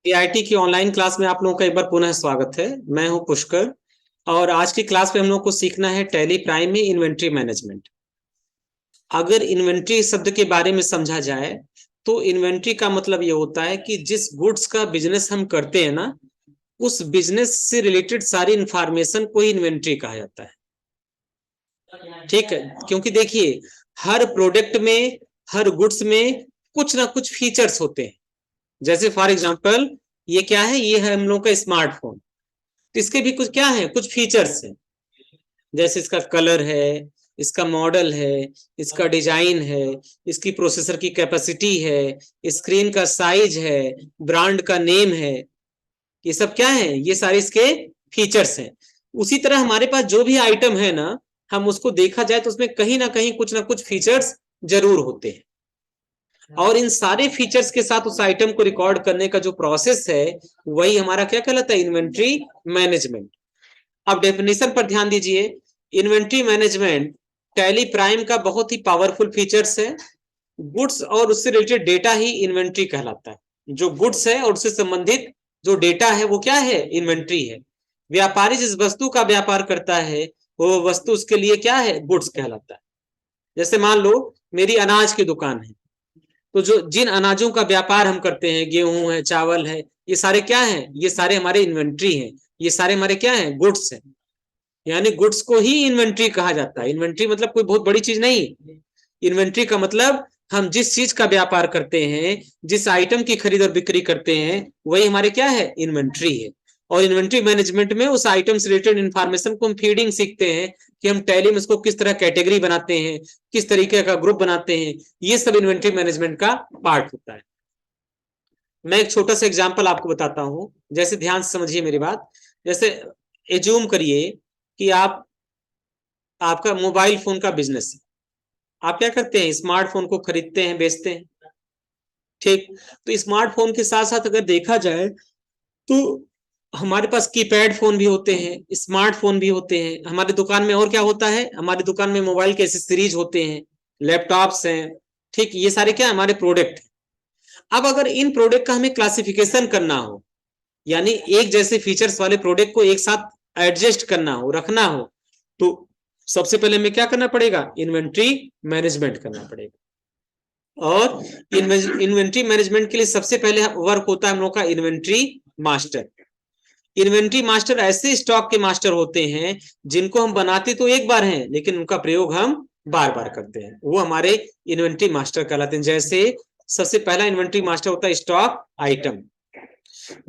AIT की online class में आप लोगों का एक बार पुनः स्वागत है। मैं हूं पुष्कर और आज की क्लास में हम लोग को सीखना है टैली प्राइम में इन्वेंट्री मैनेजमेंट। अगर इन्वेंट्री शब्द के बारे में समझा जाए तो इन्वेंट्री का मतलब ये होता है कि जिस गुड्स का बिजनेस हम करते हैं ना, उस बिजनेस से रिलेटेड सारी इंफॉर्मेशन को ही इन्वेंट्री कहा जाता है। ठीक है, क्योंकि देखिए हर प्रोडक्ट में, हर गुड्स में कुछ ना कुछ फीचर्स होते हैं। जैसे फॉर एग्जांपल ये क्या है, ये है हम लोग का स्मार्टफोन। तो इसके भी कुछ क्या है, कुछ फीचर्स हैं। जैसे इसका कलर है, इसका मॉडल है, इसका डिजाइन है, इसकी प्रोसेसर की कैपेसिटी है, स्क्रीन का साइज है, ब्रांड का नेम है। ये सब क्या है, ये सारे इसके फीचर्स हैं। उसी तरह हमारे पास जो भी आइटम है ना, हम उसको देखा जाए तो उसमें कहीं ना कुछ फीचर्स जरूर होते हैं। और इन सारे फीचर्स के साथ उस आइटम को रिकॉर्ड करने का जो प्रोसेस है, वही हमारा क्या कहलाता है, इन्वेंट्री मैनेजमेंट। अब डेफिनेशन पर ध्यान दीजिए। इन्वेंट्री मैनेजमेंट टैली प्राइम का बहुत ही पावरफुल फीचर्स है। गुड्स और उससे रिलेटेड डेटा ही इन्वेंट्री कहलाता है। जो गुड्स है और उससे संबंधित जो डेटा है वो क्या है, इन्वेंट्री है। व्यापारी जिस वस्तु का व्यापार करता है वो वस्तु उसके लिए क्या है, गुड्स कहलाता है। जैसे मान लो मेरी अनाज की दुकान है, तो जो जिन अनाजों का व्यापार हम करते हैं, गेहूं है, चावल है, ये सारे क्या हैं, ये सारे हमारे इन्वेंट्री हैं। ये सारे हमारे क्या हैं, गुड्स हैं। यानी गुड्स को ही इन्वेंट्री कहा जाता है। इन्वेंट्री मतलब कोई बहुत बड़ी चीज नहीं। इन्वेंट्री का मतलब हम जिस चीज का व्यापार करते हैं, जिस आइटम की खरीद और बिक्री करते हैं, वही हमारे क्या है, इन्वेंट्री है। और इन्वेंट्री मैनेजमेंट में उस आइटम से रिलेटेड इन्फॉर्मेशन को हम फीडिंग सीखते हैं कि हम टैली में उसको किस तरह कैटेगरी बनाते हैं, किस तरीके का ग्रुप बनाते हैं। ये सब इन्वेंट्री मैनेजमेंट का पार्ट होता है। मैं एक छोटा सा एग्जांपल आपको बताता हूं, जैसे ध्यान से समझिए मेरी बात। जैसे एज्यूम करिए कि आपका मोबाइल फोन का बिजनेस है। आप क्या करते हैं, स्मार्टफोन को खरीदते हैं, बेचते हैं। ठीक। तो स्मार्टफोन के साथ साथ अगर देखा जाए तो हमारे पास कीपैड फोन भी होते हैं, स्मार्टफोन भी होते हैं। हमारी दुकान में और क्या होता है, हमारी दुकान में मोबाइल के एसेसरीज होते हैं, लैपटॉप्स हैं। ठीक, ये सारे क्या हमारे प्रोडक्ट हैं। अब अगर इन प्रोडक्ट का हमें क्लासिफिकेशन करना हो, यानी एक जैसे फीचर्स वाले प्रोडक्ट को एक साथ एडजस्ट करना हो, रखना हो, तो सबसे पहले हमें क्या करना पड़ेगा, इन्वेंट्री मैनेजमेंट करना पड़ेगा। और इन्वेंट्री मैनेजमेंट के लिए सबसे पहले वर्क होता है हम लोग का इन्वेंट्री मास्टर। इन्वेंट्री मास्टर ऐसे स्टॉक के मास्टर होते हैं जिनको हम बनाते तो एक बार हैं, लेकिन उनका प्रयोग हम बार बार करते हैं। वो हमारे इन्वेंट्री मास्टर कहलाते हैं। जैसे सबसे पहला इन्वेंट्री मास्टर होता है स्टॉक आइटम।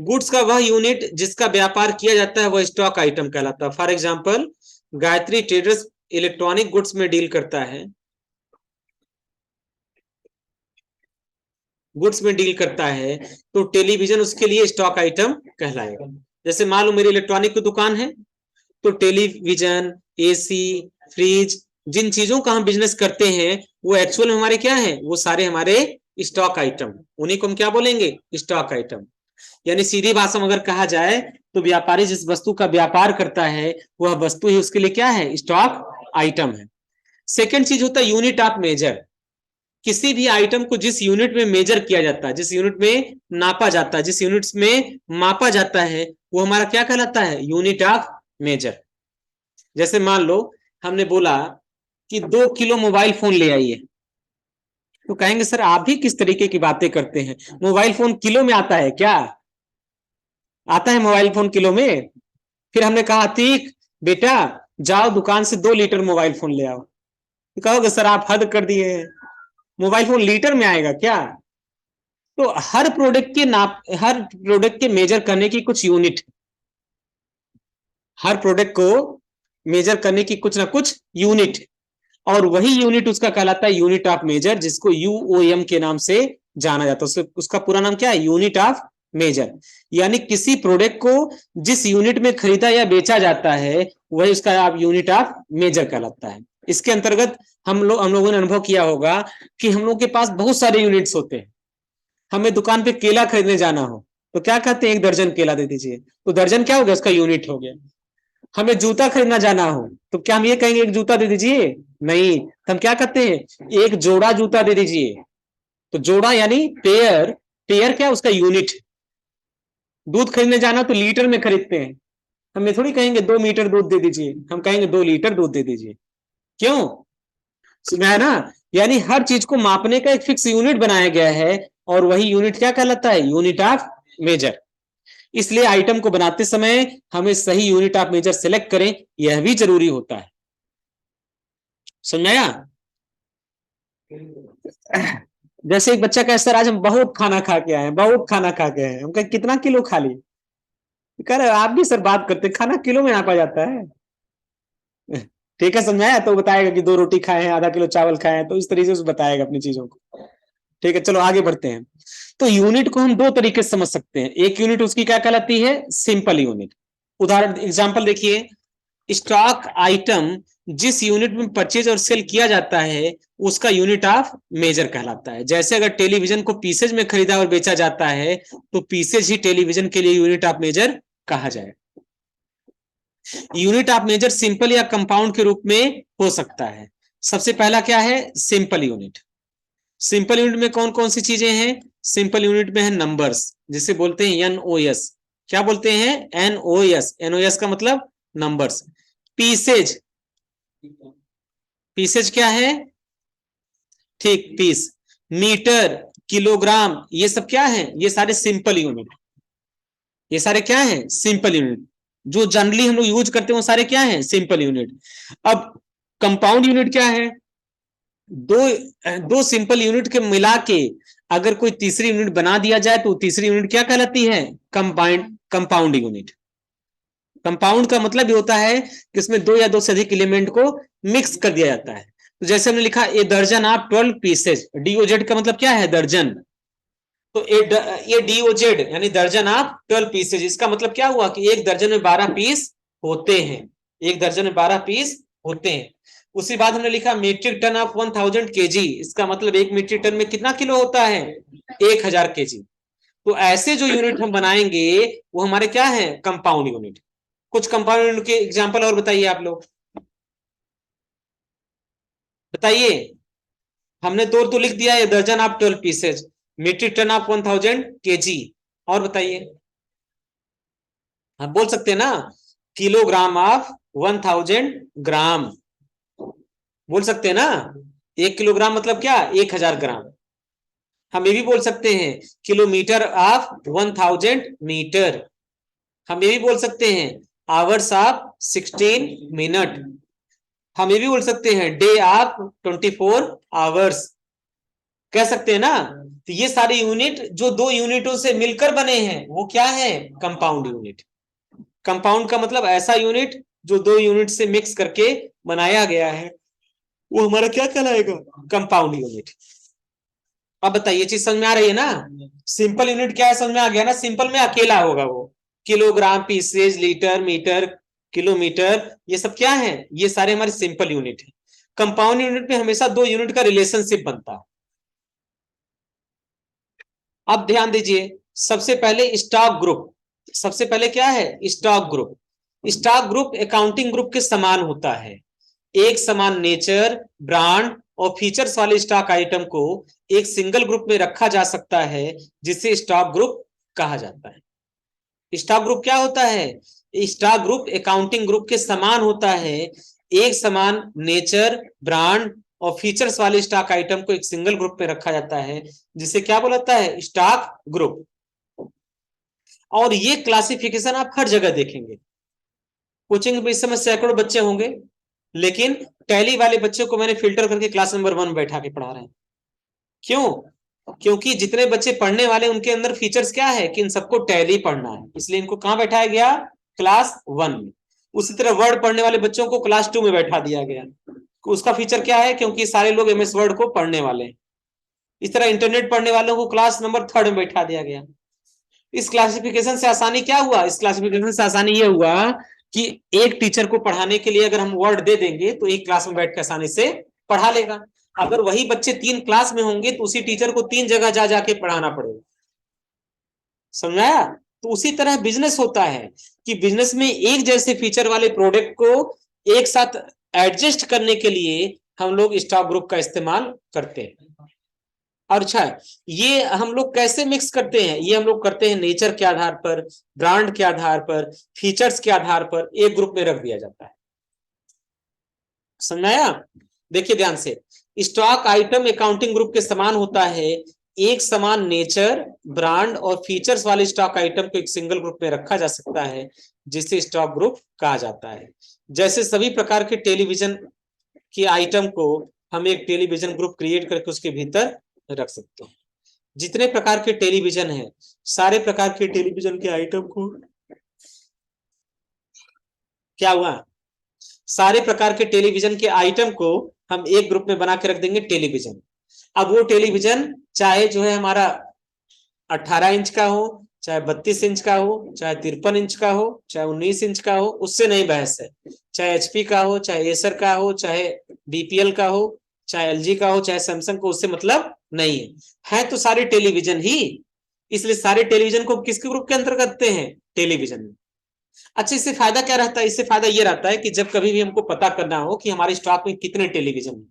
गुड्स का वह यूनिट जिसका व्यापार किया जाता है वह स्टॉक आइटम कहलाता है। For example Gayatri traders electronic goods में डील करता है, गुड्स में डील करता है, तो टेलीविजन उसके लिए स्टॉक आइटम कहलाएगा। जैसे मान लो मेरी इलेक्ट्रॉनिक की दुकान है, तो टेलीविजन, एसी, फ्रिज, जिन चीजों का हम बिजनेस करते हैं वो एक्चुअल में हमारे क्या है, वो सारे हमारे स्टॉक आइटम। उन्हीं को हम क्या बोलेंगे, स्टॉक आइटम। यानी सीधी भाषा में अगर कहा जाए तो व्यापारी जिस वस्तु का व्यापार करता है वह वस्तु ही उसके लिए क्या है, स्टॉक आइटम है। सेकेंड चीज होता है यूनिट ऑफ मेजर। किसी भी आइटम को जिस यूनिट में मेजर किया जाता है, जिस यूनिट में नापा जाता है, जिस यूनिट्स में मापा जाता है, वो हमारा क्या कहलाता है, यूनिट ऑफ मेजर। जैसे मान लो हमने बोला कि 2 किलो मोबाइल फोन ले आइए, तो कहेंगे सर आप भी किस तरीके की बातें करते हैं, मोबाइल फोन किलो में आता है क्या, आता है मोबाइल फोन किलो में। फिर हमने कहा अतीक बेटा जाओ दुकान से 2 लीटर मोबाइल फोन ले आओ, तो कहोगे सर आप हद कर दिए हैं, मोबाइल फोन लीटर में आएगा क्या। तो हर प्रोडक्ट के नाप, हर प्रोडक्ट के मेजर करने की कुछ यूनिट, हर प्रोडक्ट को मेजर करने की कुछ ना कुछ यूनिट, और वही यूनिट उसका कहलाता है यूनिट ऑफ मेजर, जिसको यूओएम के नाम से जाना जाता है। उसका पूरा नाम क्या है, यूनिट ऑफ मेजर। यानी किसी प्रोडक्ट को जिस यूनिट में खरीदा या बेचा जाता है वही उसका आप यूनिट ऑफ मेजर कहलाता है। इसके अंतर्गत हम लोगों ने अनुभव किया होगा कि हम लोग के पास बहुत सारे यूनिट्स होते हैं। हमें दुकान पे केला खरीदने जाना हो तो क्या कहते हैं, 1 दर्जन केला दे दीजिए, तो दर्जन क्या हो गया, उसका यूनिट हो गया। हमें जूता खरीदना जाना हो तो क्या हम ये कहेंगे एक जूता दे दीजिए, नहीं, तो हम क्या कहते हैं, एक जोड़ा जूता दे दीजिए। तो जोड़ा यानी पेयर, पेयर क्या उसका यूनिट। दूध खरीदने जाना तो लीटर में खरीदते हैं, हम ये थोड़ी कहेंगे 2 मीटर दूध दे दीजिए, हम कहेंगे 2 लीटर दूध दे दीजिए। क्यों? सुना है ना? यानी हर चीज को मापने का एक फिक्स यूनिट बनाया गया है, और वही यूनिट क्या कहलाता है? Unit of measure. इसलिए आइटम को बनाते समय हमें सही यूनिट ऑफ मेजर सिलेक्ट करें, यह भी जरूरी होता है। समझाया? जैसे एक बच्चा कहे सर आज हम बहुत खाना खा के आए हैं, बहुत खाना खा के आए हैं। हम कहे कितना किलो खा लिए? कह रहे आप भी सर बात करते, खाना किलो में नापा जाता है। ठीक है, समझाया? तो बताएगा कि 2 रोटी खाए हैं, आधा किलो चावल खाए हैं, तो इस तरीके से बताएगा अपनी चीजों को। ठीक है, चलो आगे बढ़ते हैं। तो यूनिट को हम 2 तरीके से समझ सकते हैं। एक यूनिट उसकी क्या कहलाती है? Simple unit. उदाहरण एग्जांपल देखिए, स्टॉक आइटम जिस यूनिट में परचेज और सेल किया जाता है उसका यूनिट ऑफ मेजर कहलाता है। जैसे अगर टेलीविजन को पीसेज में खरीदा और बेचा जाता है तो पीसेज ही टेलीविजन के लिए यूनिट ऑफ मेजर कहा जाए। यूनिट ऑफ मेजर सिंपल या कंपाउंड के रूप में हो सकता है। सबसे पहला क्या है? Simple unit. सिंपल यूनिट में कौन कौन सी चीजें हैं? सिंपल यूनिट में है नंबर्स, जिसे बोलते हैं एनओएस। क्या बोलते हैं? एनओएस। एनओएस का मतलब नंबर्स। पीसेज, पीसेज क्या है? ठीक, पीस। मीटर, किलोग्राम, ये सब क्या है? ये सारे सिंपल यूनिट। ये सारे क्या है? Simple unit. जो जनरली हम लोग यूज करते हैं वो सारे क्या है? Simple unit. अब कंपाउंड यूनिट क्या है? दो दो सिंपल यूनिट के मिला के अगर कोई तीसरी यूनिट बना दिया जाए तो तीसरी यूनिट क्या कहलाती है? Compound unit. कंपाउंड का मतलब ये होता है कि इसमें 2 या 2 से अधिक एलिमेंट को मिक्स कर दिया जाता है। तो जैसे हमने लिखा ए दर्जन ऑफ 12 पीसेज, डीओजेड का मतलब क्या है? दर्जन। तो ये डीओजेड यानी दर्जन ऑफ 12 पीसेज, इसका मतलब क्या हुआ कि एक दर्जन में 12 पीस होते हैं। एक दर्जन में 12 पीस होते हैं। उसी बाद हमने लिखा मीट्रिक टन ऑफ 1000 केजी, इसका मतलब एक मीट्रिक टन में कितना किलो होता है? 1000 केजी। तो ऐसे जो यूनिट हम बनाएंगे वो हमारे क्या है? Compound unit. कुछ कंपाउंड यूनिट के एग्जांपल और बताइए आप लोग, बताइए। हमने दो तो लिख दिया है, dozen of 12 pieces, metric ton of 1000 KG, और बताइए। हम बोल सकते हैं ना, किलोग्राम ऑफ 1000 ग्राम, बोल सकते हैं ना। 1 किलोग्राम मतलब क्या? 1000 ग्राम। हम ये भी बोल सकते हैं किलोमीटर ऑफ 1000 मीटर। हम ये भी बोल सकते हैं आवर्स ऑफ 16 मिनट। हम ये भी बोल सकते हैं डे ऑफ 24 आवर्स। कह सकते हैं ना। तो ये सारे यूनिट जो 2 यूनिटों से मिलकर बने हैं वो क्या है? Compound unit. कंपाउंड का मतलब ऐसा यूनिट जो 2 यूनिट से मिक्स करके बनाया गया है, वो हमारा क्या कहलाएगा? Compound unit. अब बताइए, चीज समझ में आ रही है ना? सिंपल यूनिट क्या है समझ में आ गया ना? सिंपल में अकेला होगा वो। Kilogram, pieces, litre, metre, kilometre, ये सब क्या है? ये सारे हमारे सिंपल यूनिट है। कंपाउंड यूनिट में हमेशा 2 यूनिट का रिलेशनशिप बनता है। अब ध्यान दीजिए, सबसे पहले स्टॉक ग्रुप। सबसे पहले क्या है? Stock group. Stock group accounting group के समान होता है। एक समान नेचर, ब्रांड और फीचर्स वाले स्टॉक आइटम को एक सिंगल ग्रुप में रखा जा सकता है, जिसे स्टॉक ग्रुप कहा जाता है। स्टॉक ग्रुप क्या होता है? स्टॉक ग्रुप अकाउंटिंग ग्रुप के समान होता है। एक समान नेचर, ब्रांड और फीचर्स वाले स्टॉक आइटम को एक सिंगल ग्रुप में रखा जाता है, जिसे क्या बोलता है? Stock group. और ये क्लासिफिकेशन आप हर जगह देखेंगे। कोचिंग में इस समय सैकड़ों बच्चे होंगे, लेकिन टैली वाले बच्चों को मैंने फिल्टर करके क्लास नंबर 1 में बैठा के पढ़ा रहे हैं। क्यों? क्योंकि जितने बच्चे पढ़ने वाले उनके अंदर फीचर्स क्या है कि इन सबको टैली पढ़ना है, इसलिए इनको कहां बैठाया गया? क्लास 1 में। उसी तरह वर्ड पढ़ने वाले बच्चों को क्लास 2 में बैठा दिया गया। उसका फीचर क्या है? क्योंकि सारे लोग एमएस वर्ड को पढ़ने वाले हैं। इस तरह इंटरनेट पढ़ने वालों को क्लास नंबर 3 में बैठा दिया गया। इस क्लासिफिकेशन से आसानी क्या हुआ? इस क्लासिफिकेशन से आसानी यह हुआ कि एक टीचर को पढ़ाने के लिए अगर हम वर्ड दे देंगे तो एक क्लास में बैठ के आसानी से पढ़ा लेगा। अगर वही बच्चे 3 क्लास में होंगे तो उसी टीचर को 3 जगह जा जाके पढ़ाना पड़ेगा। समझाया? तो उसी तरह बिजनेस होता है कि बिजनेस में एक जैसे फीचर वाले प्रोडक्ट को एक साथ एडजस्ट करने के लिए हम लोग स्टॉक ग्रुप का इस्तेमाल करते हैं। और अच्छा, ये हम लोग कैसे मिक्स करते हैं? ये हम लोग करते हैं नेचर के आधार पर, ब्रांड के आधार पर, फीचर्स के आधार पर एक ग्रुप में रख दिया जाता है। समझाया? देखिए ध्यान से, स्टॉक आइटम अकाउंटिंग ग्रुप के समान होता है। एक समान नेचर, ब्रांड और फीचर्स वाले स्टॉक आइटम को एक सिंगल ग्रुप में रखा जा सकता है, जिसे स्टॉक ग्रुप कहा जाता है। जैसे सभी प्रकार के टेलीविजन के आइटम को हम एक टेलीविजन ग्रुप क्रिएट करके उसके भीतर रख सकते हैं। जितने प्रकार के टेलीविजन हैं, सारे प्रकार के टेलीविजन के आइटम को, क्या हुआ, सारे प्रकार के टेलीविजन के आइटम को हम एक ग्रुप में बना के रख देंगे टेलीविजन। अब वो टेलीविजन चाहे जो है हमारा 18 इंच का हो, चाहे 32 इंच का हो, चाहे 53 इंच का हो, चाहे 19 इंच का हो, उससे नहीं बहस है। चाहे एचपी का हो, चाहे एसर का हो, चाहे बीपीएल का हो, चाहे एलजी का हो, चाहे सैमसंग को, उससे मतलब नहीं है तो सारे टेलीविजन ही। इसलिए सारे टेलीविजन को किसके ग्रुप के अंतर्गत करते हैं? टेलीविजन में। अच्छा, इससे फायदा क्या रहता है? इससे फायदा ये रहता है कि जब कभी भी हमको पता करना हो कि हमारे स्टॉक में कितने टेलीविजन हैं,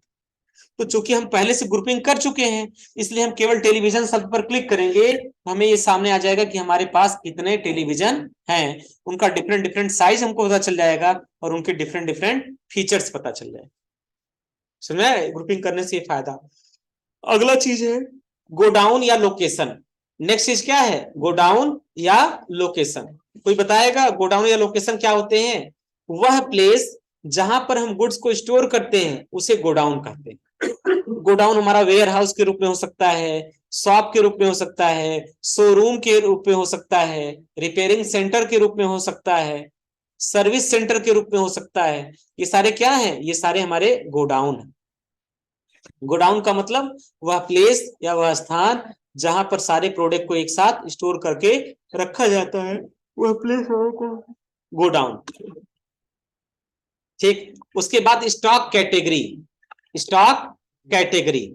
तो चूंकि हम पहले से ग्रुपिंग कर चुके हैं, इसलिए हम केवल टेलीविजन शब्द पर क्लिक करेंगे, हमें ये सामने आ जाएगा कि हमारे पास कितने टेलीविजन हैं। उनका डिफरेंट डिफरेंट साइज हमको पता चल जाएगा और उनके डिफरेंट डिफरेंट फीचर्स पता चल जाएगा। समझ रहे? ग्रुपिंग करने से फायदा। अगला चीज है गोडाउन या लोकेशन। नेक्स्ट चीज क्या है? गोडाउन या लोकेशन। कोई बताएगा गोडाउन या लोकेशन क्या होते हैं? वह प्लेस जहां पर हम गुड्स को स्टोर करते हैं उसे गोडाउन कहते हैं। गोडाउन हमारा वेयर हाउस के रूप में हो सकता है, शॉप के रूप में हो सकता है, शोरूम के रूप में हो सकता है, रिपेयरिंग सेंटर के रूप में हो सकता है, सर्विस सेंटर के रूप में हो सकता है। ये सारे क्या है? ये सारे हमारे गोडाउन है। गोडाउन का मतलब वह प्लेस या वह स्थान जहां पर सारे प्रोडक्ट को एक साथ स्टोर करके रखा जाता है, वह प्लेस गोडाउन। ठीक, उसके बाद stock category. Stock category,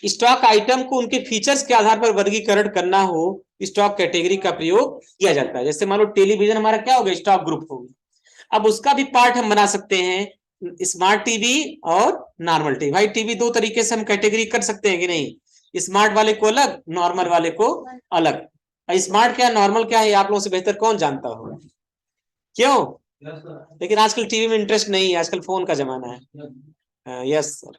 stock item को उनके फीचर्स के आधार पर वर्गीकरण करना हो, स्टॉक कैटेगरी का प्रयोग किया जाता है। जैसे मान लो टेलीविजन हमारा क्या हो गया? स्टॉक ग्रुप हो गया। अब उसका भी पार्ट हम बना सकते हैं, स्मार्ट टीवी और नॉर्मल टीवी। भाई टीवी दो तरीके से हम कैटेगरी कर सकते हैं कि नहीं? स्मार्ट वाले को अलग, नॉर्मल वाले को अलग। स्मार्ट क्या, नॉर्मल क्या है, आप लोगों से बेहतर कौन जानता होगा? क्यों? लेकिन आजकल टीवी में इंटरेस्ट नहीं है, आजकल फोन का जमाना है। यस सर,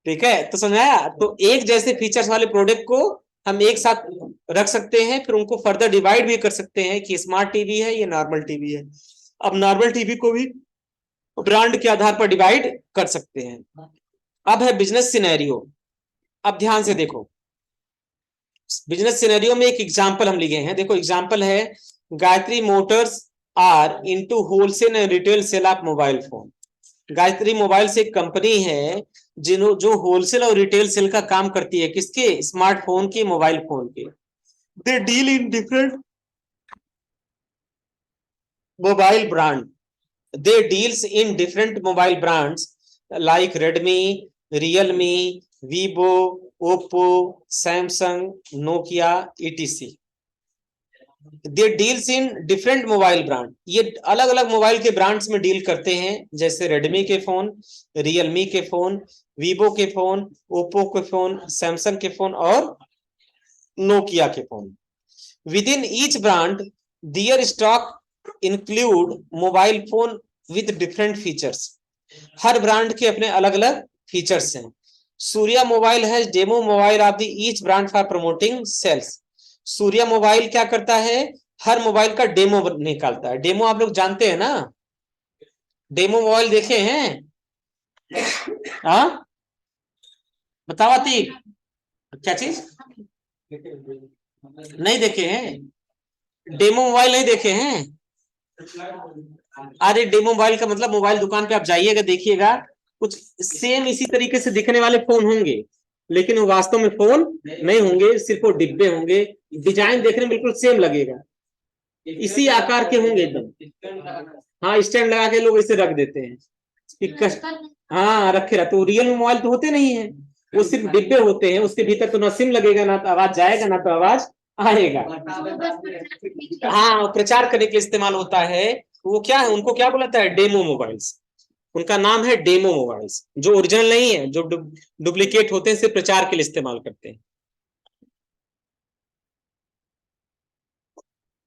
ठीक है। तो समझाया? तो एक जैसे फीचर्स वाले प्रोडक्ट को हम एक साथ रख सकते हैं, फिर उनको फर्दर डिवाइड भी कर सकते हैं कि स्मार्ट टीवी है, ये नॉर्मल टीवी है। अब नॉर्मल टीवी को भी ब्रांड के आधार पर डिवाइड कर सकते हैं। अब है बिजनेस सिनेरियो। अब ध्यान से देखो, बिजनेस सिनेरियो में एक एग्जांपल हम लिए हैं। देखो एग्जांपल है, Gayatri Motors are into wholesale and retail sale of mobile phone. Gayatri mobiles एक कंपनी है जो होलसेल और रिटेल सेल का काम करती है। किसके? स्मार्टफोन के, मोबाइल फोन के। They deal in different mobile brand, they deals in different mobile brands like Redmi, Realme, Vivo, Oppo, Samsung, Nokia, etc. They deals in different mobile brand, ये अलग अलग मोबाइल के ब्रांड्स में deal करते हैं, जैसे Redmi के फोन, रियलमी के फोन, वीवो के फोन, ओप्पो के फोन, सैमसंग के फोन और नोकिया के phone. With in each brand their stock include mobile phone with different features. हर ब्रांड के अपने अलग अलग फीचर्स हैं। Surya mobile has demo mobile of the each brand for promoting sales. Surya mobile क्या करता है? हर मोबाइल का डेमो निकालता है। डेमो आप लोग जानते हैं ना? डेमो मोबाइल देखे हैं? हाँ बताओ अतीक, क्या चीज नहीं देखे हैं? डेमो मोबाइल नहीं देखे हैं? अरे डेमो मोबाइल का मतलब मोबाइल दुकान पे आप जाइएगा, देखिएगा, कुछ सेम इसी तरीके से दिखने वाले फोन होंगे, लेकिन वो वास्तव में फोन नहीं होंगे, सिर्फ वो डिब्बे होंगे। डिजाइन देखने में बिल्कुल सेम लगेगा, इसी आकार के होंगे एकदम। हाँ, स्टैंड लगा के लोग इसे रख देते हैं हाँ रखे रहते। तो रियल मोबाइल तो होते नहीं है, वो सिर्फ डिब्बे होते हैं, उसके भीतर तो ना सिम लगेगा, ना तो आवाज जाएगा, ना तो आवाज आएगा। हाँ, प्रचार करने के लिए इस्तेमाल होता है। वो क्या है, उनको क्या बोलता है? Demo mobiles. उनका नाम है डेमो मोबाइल्स, जो ओरिजिनल नहीं है, जो डुप्लीकेट होते हैं, सिर्फ प्रचार के लिए इस्तेमाल करते हैं।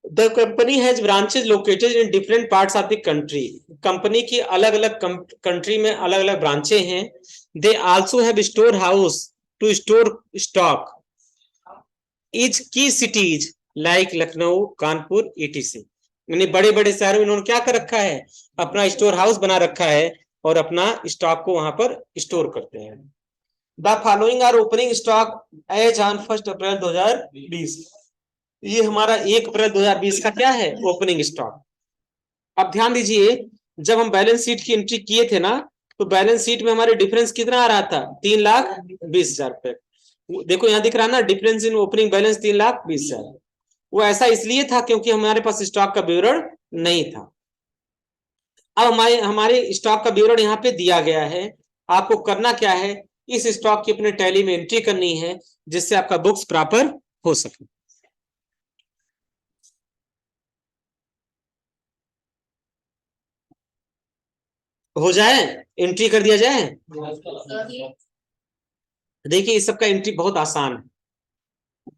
The company has branches located in different parts of the country. Company की अलग अलग कंट्री में अलग अलग ब्रांचें हैं। They also have storehouse to store stock is key cities like Lucknow, Kanpur, ETC. यानी बड़े बड़े शहरों में इन्होंने क्या कर रखा है, अपना स्टोर हाउस बना रखा है और अपना स्टॉक को वहां पर स्टोर करते हैं। The following are opening stock as on 1 April 2020। ये हमारा 1 अप्रैल 2020 का क्या है, ओपनिंग स्टॉक। अब ध्यान दीजिए, जब हम बैलेंस शीट की एंट्री किए थे ना, तो बैलेंस शीट में हमारे डिफरेंस कितना आ रहा था, 3,20,000 रुपए। देखो यहाँ दिख रहा है ना, डिफरेंस इन ओपनिंग बैलेंस 3,20,000। वो ऐसा इसलिए था क्योंकि हमारे पास स्टॉक का विवरण नहीं था। अब हमारे हमारे स्टॉक का विवरण यहाँ पे दिया गया है। आपको करना क्या है, इस स्टॉक की अपने टैली में एंट्री करनी है, जिससे आपका बुक्स प्रॉपर हो सके। हो जाए, एंट्री कर दिया जाए। देखिए इस सबका एंट्री बहुत आसान है,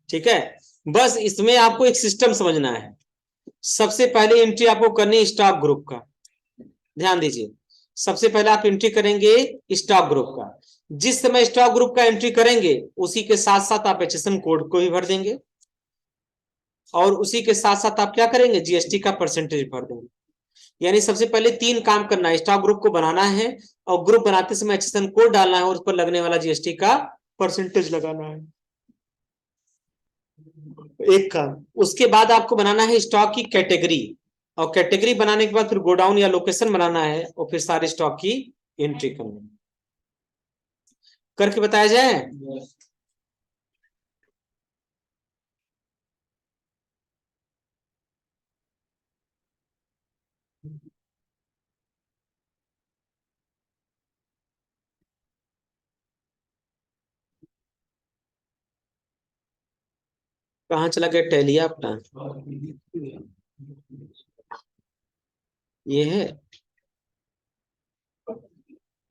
ठीक है। बस इसमें आपको एक सिस्टम समझना है। सबसे पहले एंट्री आपको करनी है स्टॉक ग्रुप का। ध्यान दीजिए, सबसे पहले आप एंट्री करेंगे स्टॉक ग्रुप का। जिस समय स्टॉक ग्रुप का एंट्री करेंगे, उसी के साथ साथ आप एचएसएन कोड को भी भर देंगे, और उसी के साथ साथ आप क्या करेंगे, जीएसटी का परसेंटेज भर देंगे। यानी सबसे पहले 3 काम करना है, स्टॉक ग्रुप को बनाना है, और ग्रुप बनाते समय एचएसएन कोड डालना है, और उस पर लगने वाला जीएसटी का परसेंटेज लगाना है। एक काम, उसके बाद आपको बनाना है स्टॉक की कैटेगरी, और कैटेगरी बनाने के बाद फिर गोडाउन या लोकेशन बनाना है, और फिर सारे स्टॉक की एंट्री करनी है। करके बताया जाए। कहाँ चला गया टैलिया अपना, ये है,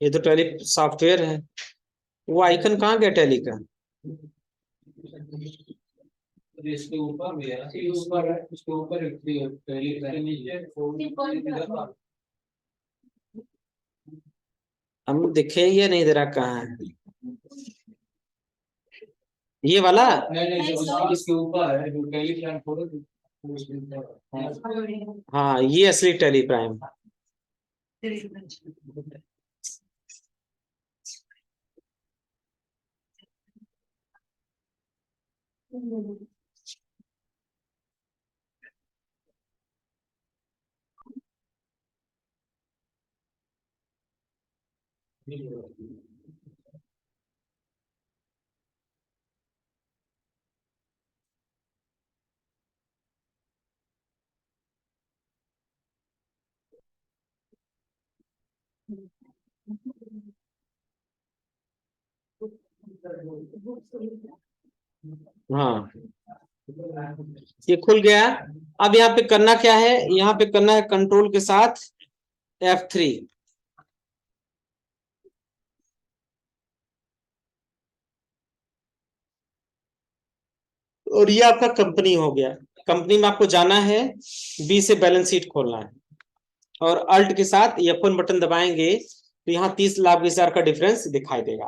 ये तो टैली सॉफ्टवेयर है। वो आइकन कहाँ गया टैली का। इसके ऊपर भी है, इसके ऊपर है, इसके ऊपर इसके नीचे हम दिखे, ये नहीं दे रहा कहाँ है ये वाला। नहीं नहीं, जो इसके ऊपर है, जो टैली प्राइम खोलो उसके ऊपर। हाँ ये असली टैली प्राइम। हाँ ये खुल गया। अब यहाँ पे करना क्या है, यहाँ पे करना है कंट्रोल के साथ F3। और ये आपका कंपनी हो गया। कंपनी में आपको जाना है, बी से बैलेंस शीट खोलना है, और अल्ट के साथ F1 बटन दबाएंगे तो यहाँ 30,20,000 का डिफरेंस दिखाई देगा।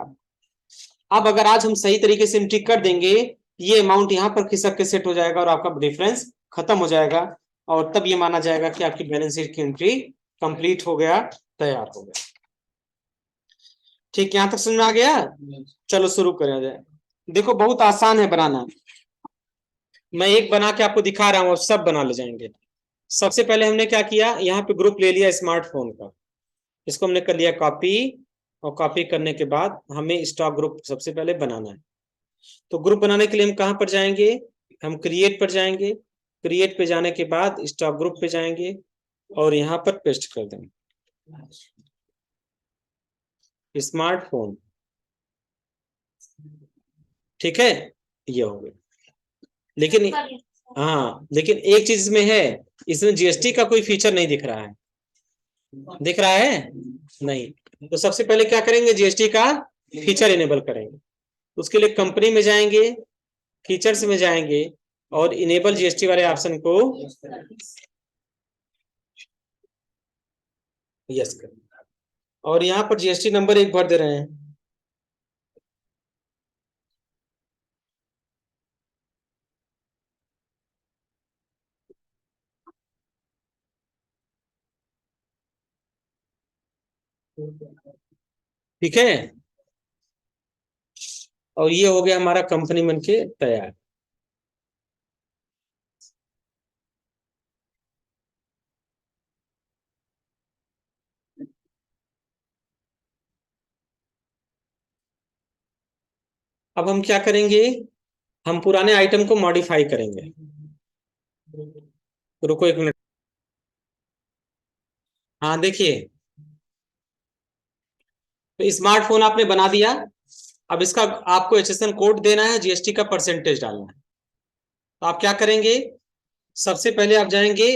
अब अगर आज हम सही तरीके से एंट्री कर देंगे, ये अमाउंट यहाँ पर खिसक के सेट हो जाएगा, और आपका डिफरेंस खत्म हो जाएगा, और तब ये माना जाएगा कि आपकी बैलेंस शीट की एंट्री कंप्लीट हो गया, तैयार हो गया। ठीक, यहां तक समझ में आ गया। चलो शुरू करें जाए। देखो बहुत आसान है बनाना, मैं एक बना के आपको दिखा रहा हूँ, अब सब बना ले जाएंगे। सबसे पहले हमने क्या किया, यहाँ पे ग्रुप ले लिया स्मार्टफोन का, इसको हमने कर लिया कॉपी, और कॉपी करने के बाद हमें स्टॉक ग्रुप सबसे पहले बनाना है। तो ग्रुप बनाने के लिए हम कहाँ पर जाएंगे, हम क्रिएट पर जाएंगे, क्रिएट पे जाने के बाद स्टॉक ग्रुप पे जाएंगे, और यहाँ पर पेस्ट कर देंगे स्मार्टफोन। ठीक है, ये हो गया। लेकिन हाँ, लेकिन एक चीज में है, इसमें जीएसटी का कोई फीचर नहीं दिख रहा है। दिख रहा है, नहीं। तो सबसे पहले क्या करेंगे, जीएसटी का फीचर इनेबल करेंगे। उसके लिए कंपनी में जाएंगे, फीचर्स में जाएंगे और इनेबल जीएसटी वाले ऑप्शन को यस करेंगे और यहाँ पर जीएसटी नंबर एक भर दे रहे हैं। ठीक है, और ये हो गया हमारा कंपनी बन के तैयार। अब हम क्या करेंगे, हम पुराने आइटम को मॉडिफाई करेंगे। रुको एक मिनट। हाँ देखिए, तो स्मार्टफोन आपने बना दिया। अब इसका आपको एचएसएन कोड देना है, जीएसटी का परसेंटेज डालना है। तो आप क्या करेंगे, सबसे पहले आप जाएंगे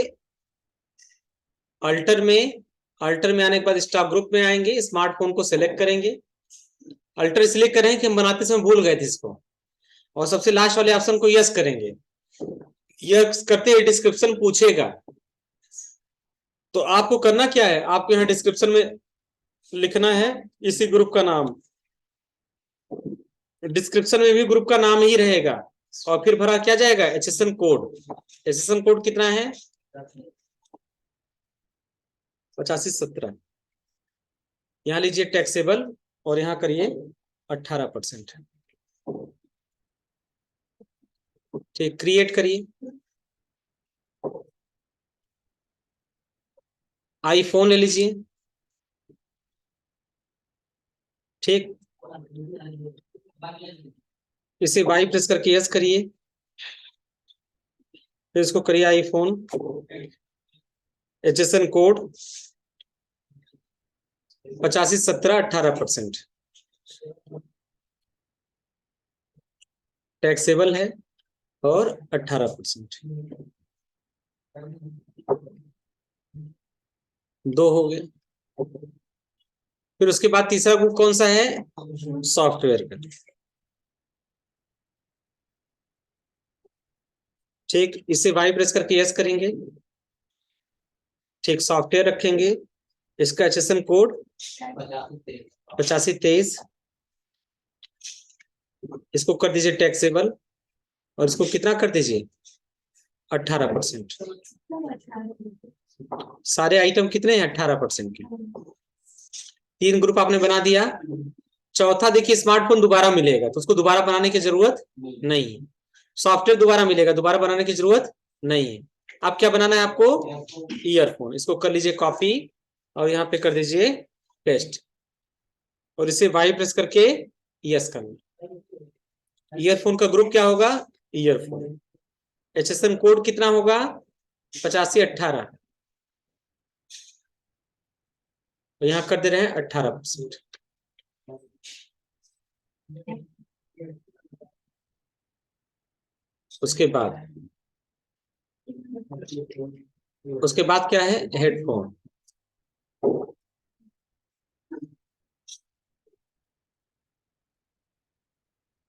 अल्टर में। अल्टर में आने के बाद स्टॉक ग्रुप में आएंगे, स्मार्टफोन को सिलेक्ट करेंगे। अल्टर इसलिए करें कि हम बनाते समय भूल गए थे इसको। और सबसे लास्ट वाले ऑप्शन को यस करेंगे। यस करते ही डिस्क्रिप्शन पूछेगा। तो आपको करना क्या है, आपको यहाँ डिस्क्रिप्शन में लिखना है इसी ग्रुप का नाम। डिस्क्रिप्शन में भी ग्रुप का नाम ही रहेगा और फिर भरा क्या जाएगा, एचएसएन कोड। एचएसएन कोड कितना है, 8517। यहाँ लीजिए टैक्सेबल और यहाँ करिए 18%। ठीक, क्रिएट करिए। आईफोन ले लीजिए। ठीक, इसे वाई प्रेस करके यस करिए। फिर इसको करिए आईफोन, एचएसएन कोड 8517 18%। टैक्सेबल है और 18%। दो हो गए। फिर उसके बाद तीसरा ग्रुप कौन सा है, सॉफ्टवेयर का। ठीक, इसे वाई प्रेस करके यस करेंगे। ठीक, सॉफ्टवेयर रखेंगे। इसका एचएसएन कोड 8523। इसको कर दीजिए टैक्सेबल और इसको कितना कर दीजिए, 18%। सारे आइटम कितने हैं, 18% के। तीन ग्रुप आपने बना दिया। चौथा देखिए, स्मार्टफोन दोबारा मिलेगा तो उसको दोबारा बनाने की जरूरत नहीं है। सॉफ्टवेयर दोबारा मिलेगा, दोबारा बनाने की जरूरत नहीं है। अब क्या बनाना है आपको, ईयरफोन। इसको कर लीजिए कॉपी और यहाँ पे कर दीजिए पेस्ट और इसे वाई प्रेस करके यस करना। ईयरफोन का ग्रुप क्या होगा, ईयरफोन। एचएसएन कोड कितना होगा, 8518। तो यहाँ कर दे रहे हैं 18%। उसके बाद क्या है, हेडफोन।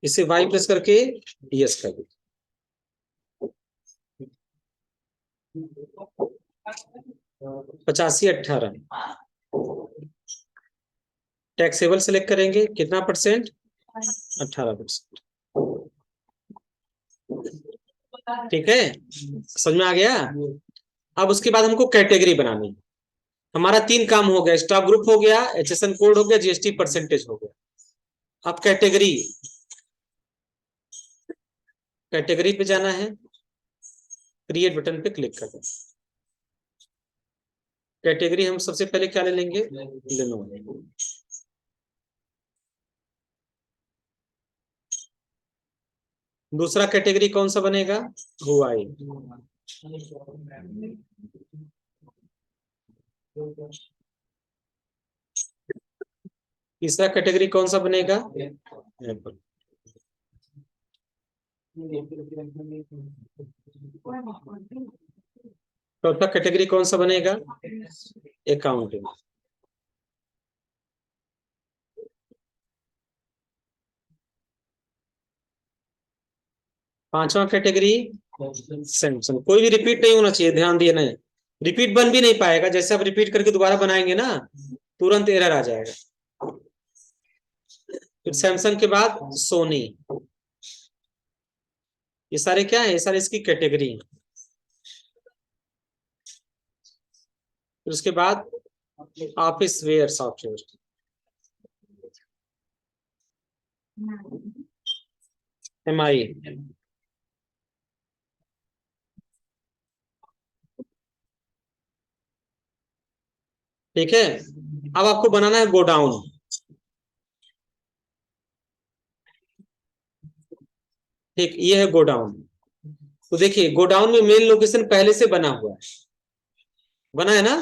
इसे वाई प्रेस करके यस कर दीजिए। 8518। टैक्सेबल सेलेक्ट करेंगे, कितना परसेंट, 18%। ठीक है, समझ में आ गया। अब उसके बाद हमको कैटेगरी बनानी है। हमारा तीन काम हो गया, स्टॉक ग्रुप हो गया, एचएसएन कोड हो गया, जीएसटी परसेंटेज हो गया। अब कैटेगरी, कैटेगरी पे जाना है, क्रिएट बटन पे क्लिक करना। कैटेगरी हम सबसे पहले क्या ले लेंगे, लेनोवो। दूसरा कैटेगरी कौन सा बनेगा, हुआई। तीसरा कैटेगरी कौन सा बनेगा, एप्पल। चौथा कैटेगरी कौन सा बनेगा, अकाउंटिंग। 5वां कैटेगरी सैमसंग। कोई भी रिपीट नहीं होना चाहिए, ध्यान दिए नहीं, रिपीट बन भी नहीं पाएगा। जैसे आप रिपीट करके दोबारा बनाएंगे ना, तुरंत एरर आ जाएगा। फिर सैमसंग के बाद सोनी। ये सारे क्या है, ये सारे इसकी कैटेगरी। फिर उसके बाद ऑफिस वेयर सॉफ्टवेयर, MI। ठीक है, अब आपको बनाना है गोडाउन। ठीक, ये है गोडाउन। तो देखिए गोडाउन में मेन लोकेशन पहले से बना हुआ है, बना है ना।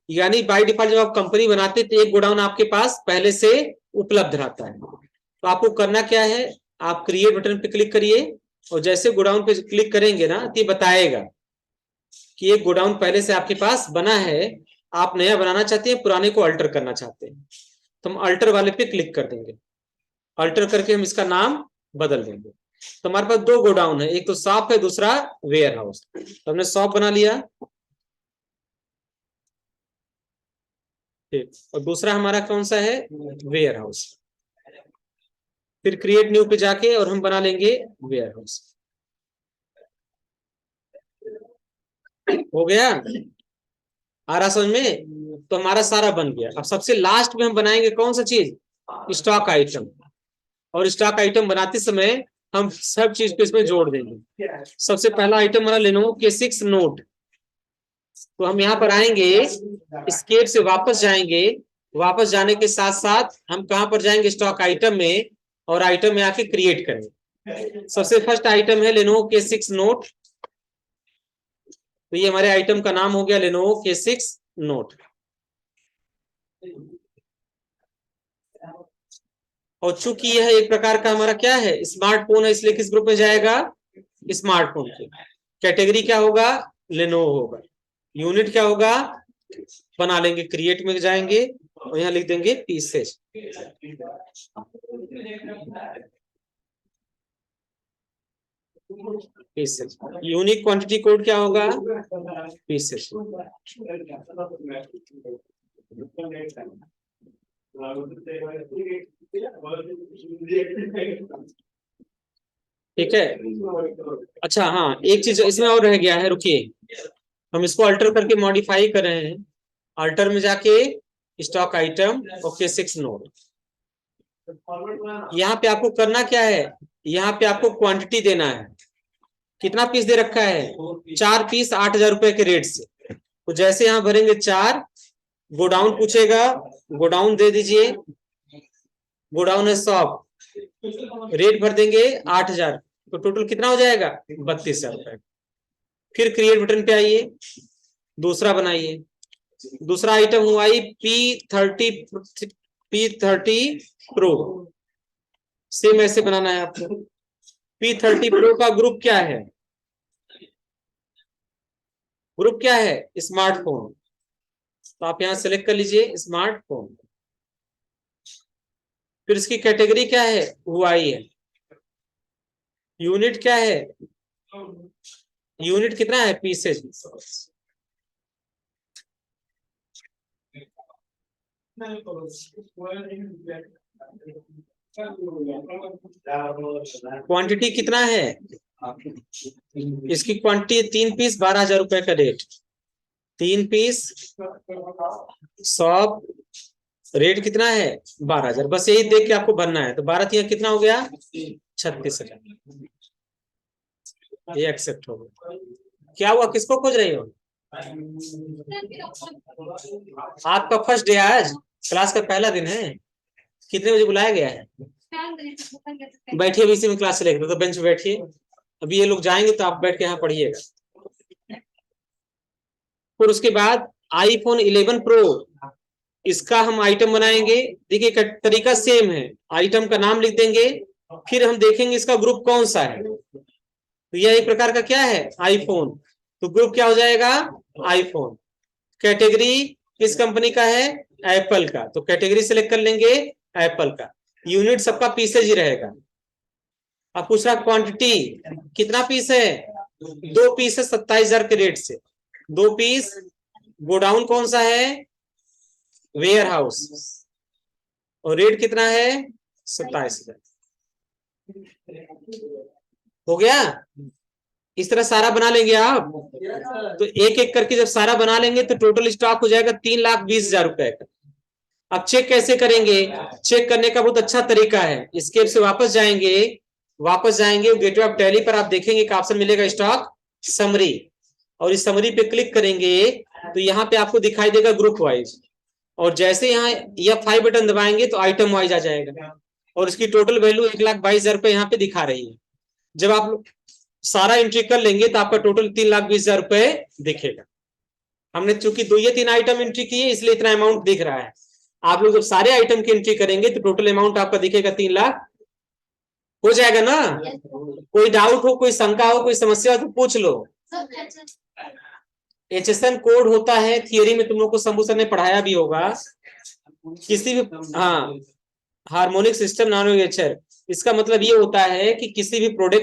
यानी बाय डिफॉल्ट जब आप कंपनी बनाते हैं तो एक गोडाउन आपके पास पहले से उपलब्ध रहता है। तो आपको करना क्या है, आप क्रिएट बटन पे क्लिक करिए, और जैसे गोडाउन पे क्लिक करेंगे ना तो ये बताएगा कि एक गोडाउन पहले से आपके पास बना है, आप नया बनाना चाहते हैं, पुराने को अल्टर करना चाहते हैं। तो हम अल्टर वाले पे क्लिक कर देंगे, अल्टर करके हम इसका नाम बदल देंगे। तो हमारे पास दो गोडाउन है, एक तो शॉप है, दूसरा वेयर हाउस। तो हमने शॉप बना लिया, ठीक, और दूसरा हमारा कौन सा है, वेयर हाउस। फिर क्रिएट न्यू पे जाके और हम बना लेंगे वेयर हाउस। हो गया, आ रहा समझ में। तो हमारा सारा बन गया। अब सबसे लास्ट में हम बनाएंगे कौन सा चीज, स्टॉक आइटम। और स्टॉक आइटम बनाते समय हम सब चीज को इसमें जोड़ देंगे। सबसे पहला आइटम हमारा लेनोवो K6 नोट। तो हम यहाँ पर आएंगे, स्केप से वापस जाएंगे, वापस जाने के साथ साथ हम कहां पर जाएंगे, स्टॉक आइटम में, और आइटम में आके क्रिएट करेंगे। सबसे फर्स्ट आइटम है लेनोवो K6 नोट। तो ये हमारे आइटम का नाम हो गया लेनोवो K6 नोट। और चूंकि यह एक प्रकार का हमारा क्या है, स्मार्टफोन है, इसलिए किस ग्रुप में जाएगा, स्मार्टफोन के। कैटेगरी क्या होगा, लेनोवो होगा। यूनिट क्या होगा, बना लेंगे, क्रिएट में जाएंगे और यहाँ लिख देंगे pieces. Pieces, unique quantity code क्या होगा, पीसेज। ठीक है। अच्छा हाँ, एक चीज इसमें और रह गया है, रुकिए, हम इसको अल्टर करके मॉडिफाई कर रहे हैं। अल्टर में जाके स्टॉक आइटम और K6 नोट। यहाँ पे आपको करना क्या है, यहाँ पे आपको क्वांटिटी देना है। कितना पीस दे रखा है, 4 पीस 8,000 रुपए के रेट से। तो जैसे यहाँ भरेंगे 4, गोडाउन पूछेगा, गोडाउन दे दीजिए, गोडाउन है शॉप, रेट भर देंगे 8,000। तो टोटल कितना हो जाएगा, 32,000 रुपए। फिर क्रिएट बटन पे आइए, दूसरा बनाइए। दूसरा आइटम हुआ P30 प्रो। सेम ऐसे बनाना है आपको। P30 प्रो का ग्रुप क्या है, ग्रुप क्या है, स्मार्टफोन। तो आप यहां सेलेक्ट कर लीजिए स्मार्टफोन। फिर इसकी कैटेगरी क्या है, हुआई है। यूनिट क्या है, यूनिट कितना है, पीसेज। क्वांटिटी कितना है, इसकी क्वांटिटी 3 पीस 12,000 रुपए का रेट। 3 पीस 100, रेट कितना है, 12,000। बस यही देख के आपको भरना है। तो 12 कितना हो गया, 36,000। ये एक्सेप्ट हो गया। क्या हुआ, किसको खोज रही हो, आपका फर्स्ट डे आज, क्लास का पहला दिन है। कितने बजे बुलाया गया है, बैठिए, अभी इसी में क्लास चलेगा, तो बेंच पे बैठिए। अभी ये लोग जाएंगे तो आप बैठ के यहाँ पढ़िएगा। फिर उसके बाद iPhone 11 प्रो, इसका हम आइटम बनाएंगे। देखिए तरीका सेम है, आइटम का नाम लिख देंगे, फिर हम देखेंगे इसका ग्रुप कौन सा है। तो यह एक प्रकार का क्या है, आईफोन। तो ग्रुप क्या हो जाएगा, आईफोन। कैटेगरी किस कंपनी का है, एप्पल का। तो कैटेगरी सेलेक्ट कर लेंगे एप्पल का। यूनिट सबका पीसेज ही रहेगा। अब पूछ रहा क्वांटिटी कितना पीस है, 2 पीस है 27,000 के रेट से, 2 पीस। गोडाउन कौन सा है, वेयर हाउस, और रेट कितना है 27,000। हो गया। इस तरह सारा बना लेंगे आप, तो एक एक करके जब सारा बना लेंगे तो टोटल स्टॉक हो जाएगा 3,20,000 रुपए का। अब चेक कैसे करेंगे, चेक करने का बहुत अच्छा तरीका है, स्केप से वापस जाएंगे, गेटवे ऑफ टैली पर आप देखेंगे एक ऑप्शन मिलेगा स्टॉक समरी, और इस समरी पे क्लिक करेंगे तो यहाँ पे आपको दिखाई देगा ग्रुप वाइज, और जैसे यहाँ F5 बटन दबाएंगे तो आइटम वाइज आ जाएगा, और इसकी टोटल वैल्यू 1,22,000 रुपए यहाँ पे दिखा रही है। जब आप सारा एंट्री कर लेंगे तो आपका टोटल 3,20,000 रुपए दिखेगा। हमने चूंकि 2 या 3 आइटम एंट्री किए इसलिए इतना अमाउंट दिख रहा है। आप लोग जब सारे आइटम की एंट्री करेंगे तो टोटल अमाउंट आपका दिखेगा 3 लाख हो जाएगा ना। कोई डाउट हो, कोई शंका हो, कोई समस्या हो तो पूछ लो। HSN कोड होता है, थियरी में तुम लोग को शंभू सर ने पढ़ाया भी होगा, किसी भी, हाँ, हार्मोनिक सिस्टम नॉन, इसका मतलब ये होता है कि किसी भी प्रोडक्ट